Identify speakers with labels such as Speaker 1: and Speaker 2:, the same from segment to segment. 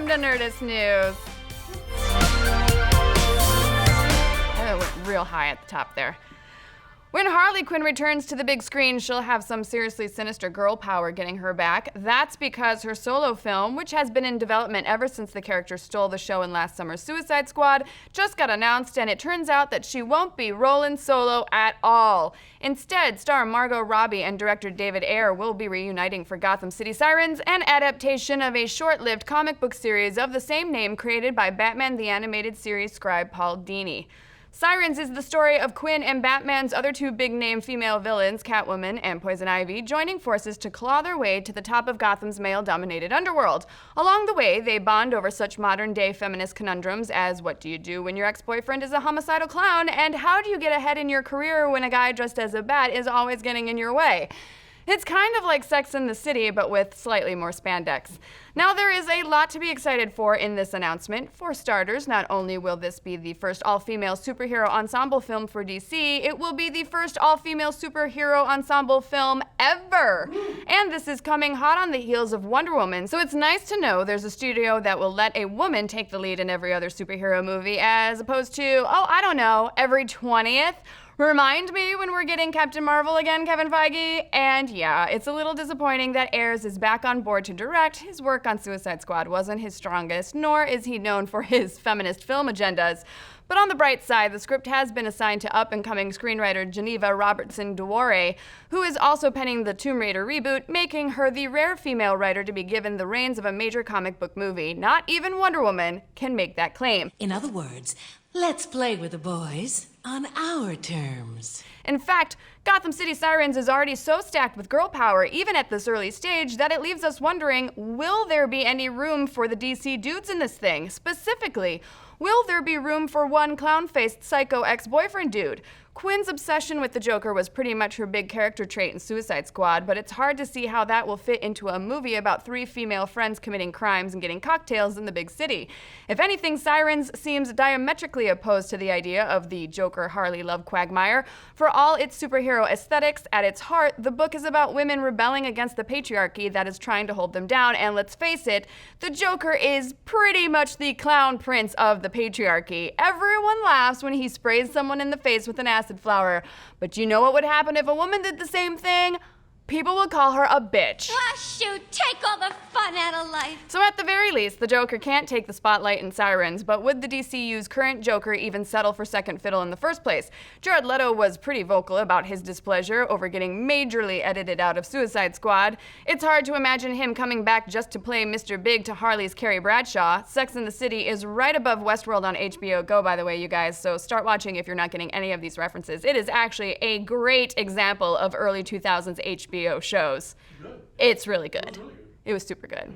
Speaker 1: welcome to Nerdist News. Oh, it went real high at the top there. When Harley Quinn returns to the big screen, she'll have some seriously sinister girl power getting her back. That's because her solo film, which has been in development ever since the character stole the show in last summer's Suicide Squad, just got announced, and it turns out that she won't be rolling solo at all. Instead, star Margot, Robbie, and director David Ayer will be reuniting for Gotham City Sirens, an adaptation of a short-lived comic book series of the same name created by Batman the Animated Series scribe Paul Dini. Sirens is the story of Quinn and Batman's other two big-name female villains, Catwoman and Poison Ivy, joining forces to claw their way to the top of Gotham's male-dominated underworld. Along the way, they bond over such modern-day feminist conundrums as what do you do when your ex-boyfriend is a homicidal clown, and how do you get ahead in your career when a guy dressed as a bat is always getting in your way? It's kind of like Sex and the City, but with slightly more spandex. Now, there is a lot to be excited for in this announcement. For starters, not only will this be the first all-female superhero ensemble film for DC, it will be the first all-female superhero ensemble film ever. And this is coming hot on the heels of Wonder Woman, so it's nice to know there's a studio that will let a woman take the lead in every other superhero movie, as opposed to, every 20th. Remind me when we're getting Captain Marvel again, Kevin Feige. And yeah, it's a little disappointing that Ayers is back on board to direct. His work on Suicide Squad wasn't his strongest, nor is he known for his feminist film agendas. But on the bright side, the script has been assigned to up-and-coming screenwriter Geneva Robertson-Dewar, who is also penning the Tomb Raider reboot, making her the rare female writer to be given the reins of a major comic book movie. Not even Wonder Woman can make that claim.
Speaker 2: In other words, let's play with the boys on our terms.
Speaker 1: In fact, Gotham City Sirens is already so stacked with girl power, even at this early stage, that it leaves us wondering, will there be any room for the DC dudes in this thing? Specifically, will there be room for one clown-faced psycho ex-boyfriend dude? Quinn's obsession with the Joker was pretty much her big character trait in Suicide Squad, but it's hard to see how that will fit into a movie about three female friends committing crimes and getting cocktails in the big city. If anything, Sirens seems diametrically opposed to the idea of the Joker-Harley love quagmire. For all its superhero aesthetics, at its heart, the book is about women rebelling against the patriarchy that is trying to hold them down, and let's face it, the Joker is pretty much the clown prince of the patriarchy. Everyone laughs when he sprays someone in the face with an acid flower. But you know what would happen if a woman did the same thing? People would call her a bitch.
Speaker 3: Ah, shoot, take all the fun out of life.
Speaker 1: So at the very least, the Joker can't take the spotlight in Sirens, but would the DCU's current Joker even settle for second fiddle in the first place? Jared Leto was pretty vocal about his displeasure over getting majorly edited out of Suicide Squad. It's hard to imagine him coming back just to play Mr. Big to Harley's Carrie Bradshaw. Sex and the City is right above Westworld on HBO Go, by the way, you guys, so start watching if you're not getting any of these references. It is actually a great example of early 2000s HBO shows. It's really good. It was super good.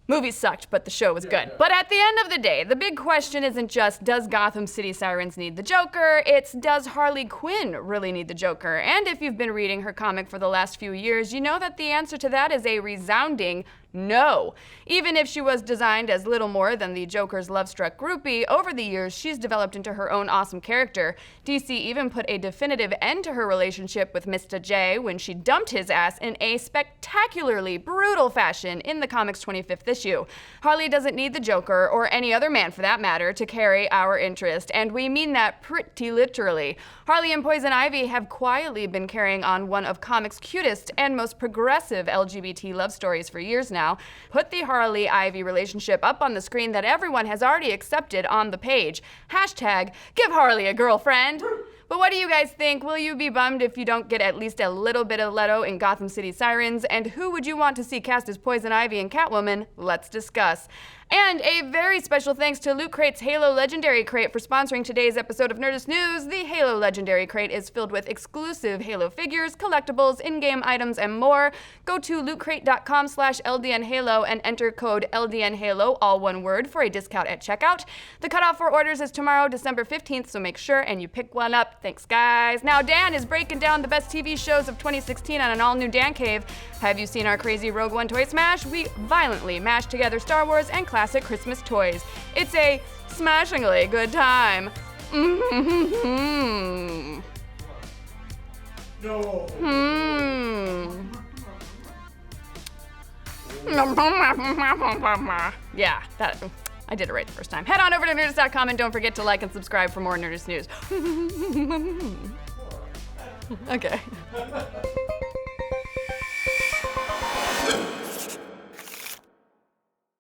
Speaker 1: Movies sucked, but the show was good. But at the end of the day, the big question isn't just, does Gotham City Sirens need the Joker? It's, does Harley Quinn really need the Joker? And if you've been reading her comic for the last few years, you know that the answer to that is a resounding no. Even if she was designed as little more than the Joker's love-struck groupie, over the years she's developed into her own awesome character. DC even put a definitive end to her relationship with Mr. J when she dumped his ass in a spectacularly brutal fashion in the comic's 25th issue. Harley doesn't need the Joker, or any other man for that matter, to carry our interest, and we mean that pretty literally. Harley and Poison Ivy have quietly been carrying on one of comics' cutest and most progressive LGBT love stories for years now. Put the Harley-Ivy relationship up on the screen that everyone has already accepted on the page. Hashtag, give Harley a girlfriend. But what do you guys think? Will you be bummed if you don't get at least a little bit of Leto in Gotham City Sirens? And who would you want to see cast as Poison Ivy and Catwoman? Let's discuss. And a very special thanks to Loot Crate's Halo Legendary Crate for sponsoring today's episode of Nerdist News. The Halo Legendary Crate is filled with exclusive Halo figures, collectibles, in-game items, and more. Go to lootcrate.com/LDNHalo and enter code LDNHalo, all one word, for a discount at checkout. The cutoff for orders is tomorrow, December 15th, so make sure and you pick one up. Thanks, guys. Now, Dan is breaking down the best TV shows of 2016 on an all-new Dan Cave. Have you seen our crazy Rogue One toy smash? We violently mashed together Star Wars and classic Christmas toys. It's a smashingly good time.
Speaker 4: No.
Speaker 1: Yeah, I did it right the first time. Head on over to Nerdist.com and don't forget to like and subscribe for more Nerdist news. Okay.